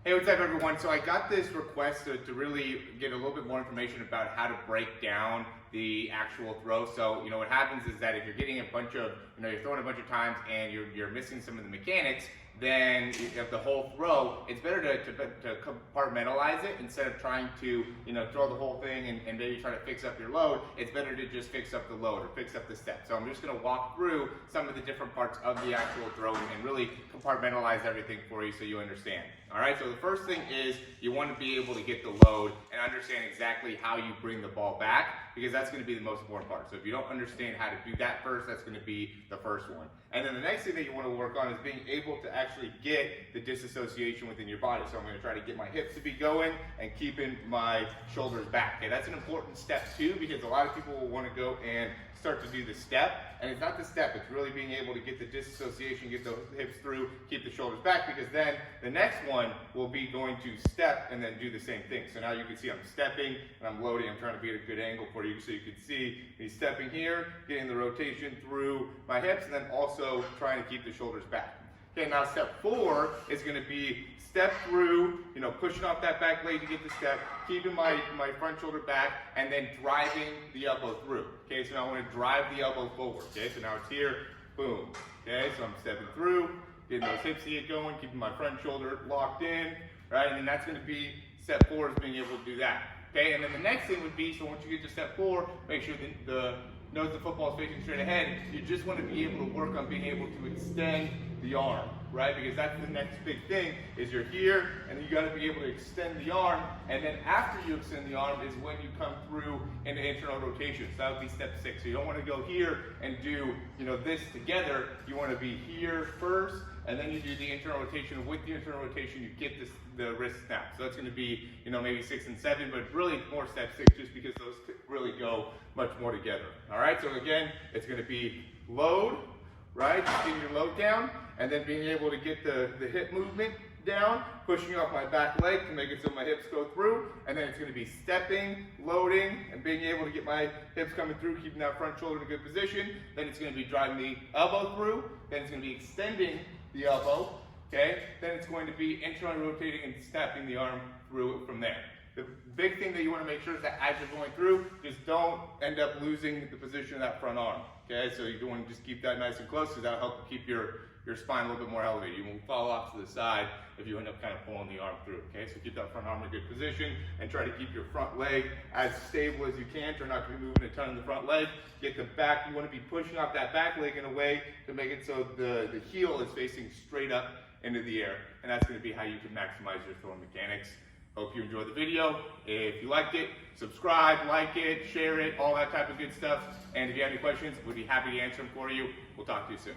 Hey, what's up everyone? So I got this request to really get a little bit more information about how to break down the actual throw. So, what happens is that if you're getting a bunch of, you're throwing a bunch of times and you're missing some of the mechanics, then of the whole throw, it's better to compartmentalize it instead of trying to, throw the whole thing and maybe try to fix up your load. It's better to just fix up the load or fix up the step. So I'm just gonna walk through some of the different parts of the actual throw and really compartmentalize everything for you so you understand. All right, so the first thing is you want to be able to get the load and understand exactly how you bring the ball back, because that's going to be the most important part. So if you don't understand how to do that first, that's going to be the first one. And then the next thing that you want to work on is being able to actually get the disassociation within your body. So I'm going to try to get my hips to be going and keeping my shoulders back. Okay, that's an important step too, because a lot of people will want to go and start to do the step, and it's not the step, it's really being able to get the disassociation, get the hips through, keep the shoulders back, because then the next one will be going to step and then do the same thing. So now you can see I'm stepping and I'm loading. I'm trying to be at a good angle for you so you can see me stepping here, getting the rotation through my hips, and then also trying to keep the shoulders back. Okay, now step 4 is going to be step through, pushing off that back leg to get the step, keeping my front shoulder back, and then driving the elbow through. Okay, so now I want to drive the elbow forward. Okay, so now it's here, boom. Okay, so I'm stepping through, getting those hips to get going, keeping my front shoulder locked in, right? And then that's going to be step 4 is being able to do that. Okay, and then the next thing would be, so once you get to step 4, make sure the nose of the football is facing straight ahead. You just want to be able to work on being able to extend the arm, right? Because that's the next big thing, is you're here and you got to be able to extend the arm, and then after you extend the arm is when you come through into internal rotation. So that would be step 6. So you don't want to go here and do this together. You want to be here first, and then you do the internal rotation. With the internal rotation, you get the wrist snap. So that's going to be maybe 6 and 7, but really more step 6, just because those really go much more together. All right, so again, it's going to be load, right? Just getting your load down, and then being able to get the hip movement down, pushing off my back leg to make it so my hips go through, and then it's going to be stepping, loading, and being able to get my hips coming through, keeping that front shoulder in a good position. Then it's going to be driving the elbow through, then it's going to be extending the elbow, okay? Then it's going to be internally rotating and stepping the arm through from there. The big thing that you want to make sure is that as you're going through, just don't end up losing the position of that front arm. Okay, so you want to just keep that nice and close, because that'll help keep your spine a little bit more elevated. You won't fall off to the side if you end up kind of pulling the arm through. Okay, so keep that front arm in a good position and try to keep your front leg as stable as you can. Try not to be moving a ton in the front leg. Get the back, you want to be pushing off that back leg in a way to make it so the heel is facing straight up into the air. And that's going to be how you can maximize your throwing mechanics. Hope you enjoyed the video. If you liked it, subscribe, like it, share it, all that type of good stuff. And if you have any questions, we'd be happy to answer them for you. We'll talk to you soon.